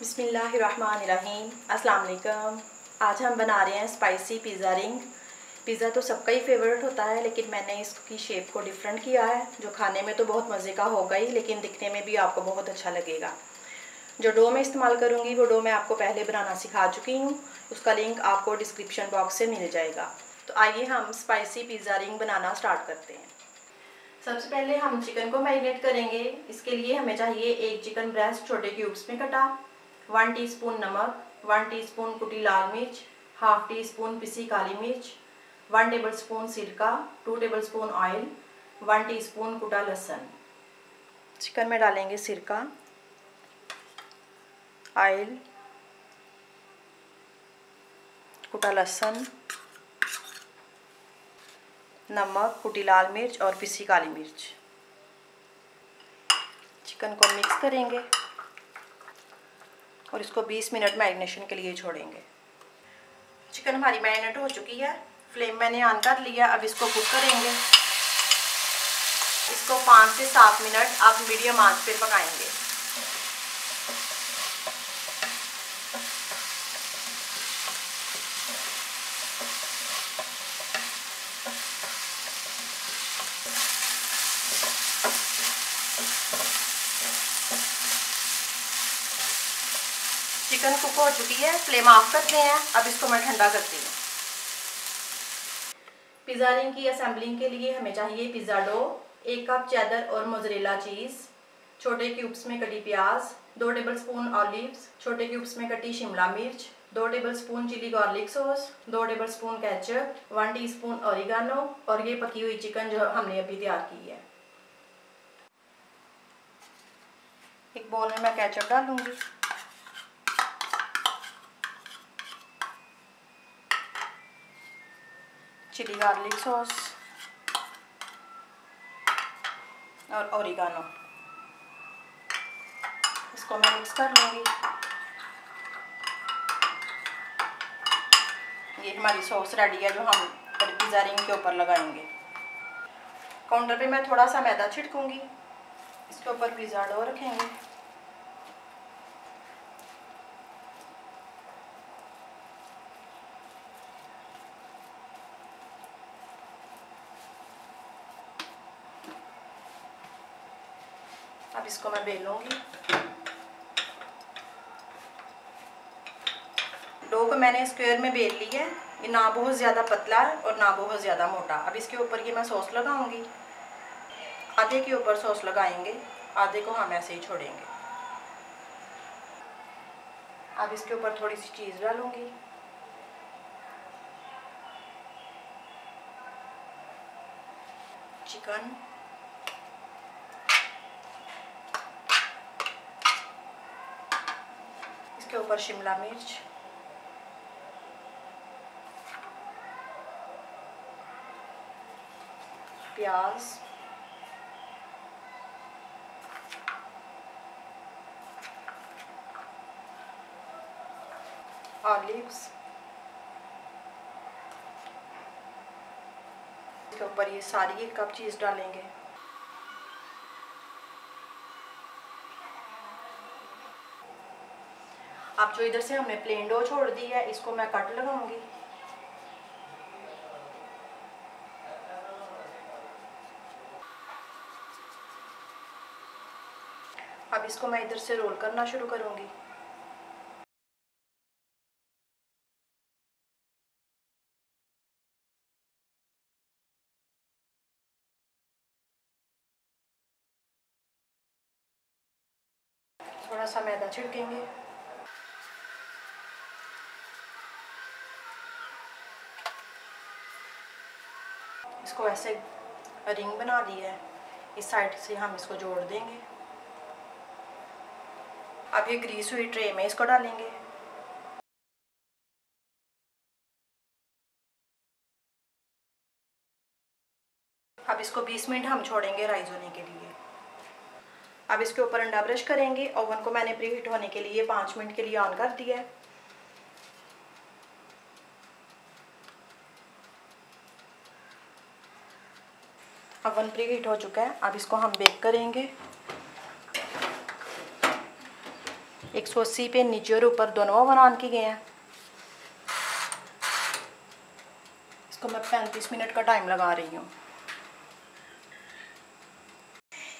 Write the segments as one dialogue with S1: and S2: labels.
S1: बिस्मिल्लाहिर्रहमानिर्रहीम। अस्सलाम वालेकुम। आज हम बना रहे हैं स्पाइसी पिज़्ज़ा रिंग। पिज़्ज़ा तो सबका ही फेवरेट होता है, लेकिन मैंने इसकी शेप को डिफरेंट किया है, जो खाने में तो बहुत मज़े का होगा ही, लेकिन दिखने में भी आपको बहुत अच्छा लगेगा। जो डो मैं इस्तेमाल करूँगी वो डो मैं आपको पहले बनाना सिखा चुकी हूँ, उसका लिंक आपको डिस्क्रिप्शन बॉक्स से मिल जाएगा। तो आइए हम स्पाइसी पिज़्ज़ा रिंग बनाना स्टार्ट करते हैं। सबसे पहले हम चिकन को मैरिनेट करेंगे। इसके लिए हमें चाहिए एक चिकन ब्रेस्ट छोटे क्यूब्स में कटा, 1 टीस्पून नमक, 1 टीस्पून कुटी लाल मिर्च, हाफ टी स्पून पिसी काली मिर्च, 1 टेबलस्पून सिरका, 2 टेबलस्पून ऑयल, 1 टीस्पून कुटा लहसुन। चिकन में डालेंगे सिरका, ऑयल, कुटा लहसुन, नमक, कुटी लाल मिर्च और पिसी काली मिर्च। चिकन को मिक्स करेंगे और इसको 20 मिनट मैरिनेशन के लिए छोड़ेंगे। चिकन हमारी मैरिनेट हो चुकी है, फ्लेम मैंने ऑन कर लिया। अब इसको कुक करेंगे। इसको 5 से 7 मिनट आप मीडियम आंच पे पकाएंगे। चिकन कुक हो चुकी है, फ्लेम ऑफ करते हैं। अब इसको मैं ठंडा करती हूँ। पिज़्ज़ा रिंग की असेंबलिंग के लिए हमें चाहिए पिज़्ज़ा डो, 1 कप चेदर और मोज़रेला चीज़, छोटे क्यूब्स में कटी प्याज, 2 टेबलस्पून ऑलिव्स, छोटे क्यूब्स में कटी शिमला मिर्च, 2 tablespoon chilli garlic sauce, 2 tablespoon ketchup, 1 teaspoon oregano और ये पकी हुई चिकन जो हमने अभी तैयार की है। एक बोल में मैं केचप डालूंगी, चिली गार्लिक सॉस और ओरिगानो। इसको मैं मिक्स कर लूँगी। ये हमारी सॉस रेडी है, जो हम पिज़्ज़ा रिंग के ऊपर लगाएंगे। काउंटर पे मैं थोड़ा सा मैदा छिड़कूंगी, इसके ऊपर पिज़्ज़ा डो रखेंगे। अब इसको मैं बेलूंगी। डो को मैंने स्क्वायर में बेल ली है, ये ना बहुत ज़्यादा पतला है और ना बहुत ज़्यादा मोटा। अब इसके ऊपर ये मैं सॉस लगाऊंगी। आधे के ऊपर सॉस लगाएंगे, आधे को हम ऐसे ही छोड़ेंगे। अब इसके ऊपर थोड़ी सी चीज़ डालूंगी, चिकन, इसके ऊपर शिमला मिर्च, प्याज, ऑलिव्स, इसके ऊपर ये सारी 1 कप चीज़ डालेंगे। अब जो इधर से हमने प्लेन डो छोड़ दी है, इसको मैं कट लगाऊंगी। अब इसको मैं इधर से रोल करना शुरू करूंगी। थोड़ा सा मैदा छिड़केंगे। इसको ऐसे रिंग बना ली है, इस साइड से हम इसको जोड़ देंगे। अब ये ग्रीस हुई ट्रे में इसको डालेंगे। अब इसको 20 मिनट हम छोड़ेंगे राइज होने के लिए। अब इसके ऊपर अंडा ब्रश करेंगे। ओवन को मैंने प्रीहीट होने के लिए 5 मिनट के लिए ऑन कर दिया है। ओवन प्रीहीट हो चुका है। अब इसको हम बेक करेंगे। 180 पे नीचे और ऊपर दोनों बनान के गए हैं। इसको मैं 35 मिनट का टाइम लगा रही हूँ।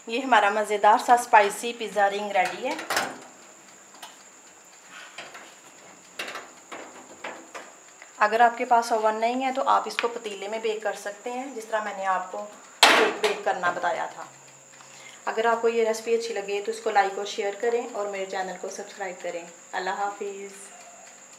S1: ये हमारा मज़ेदार सा स्पाइसी पिज़्ज़ा रिंग रेडी है। अगर आपके पास ओवन नहीं है तो आप इसको पतीले में बेक कर सकते हैं, जिस तरह मैंने आपको केक बेक करना बताया था। अगर आपको ये रेसिपी अच्छी लगे तो इसको लाइक और शेयर करें और मेरे चैनल को सब्सक्राइब करें। अल्लाह हाफिज़।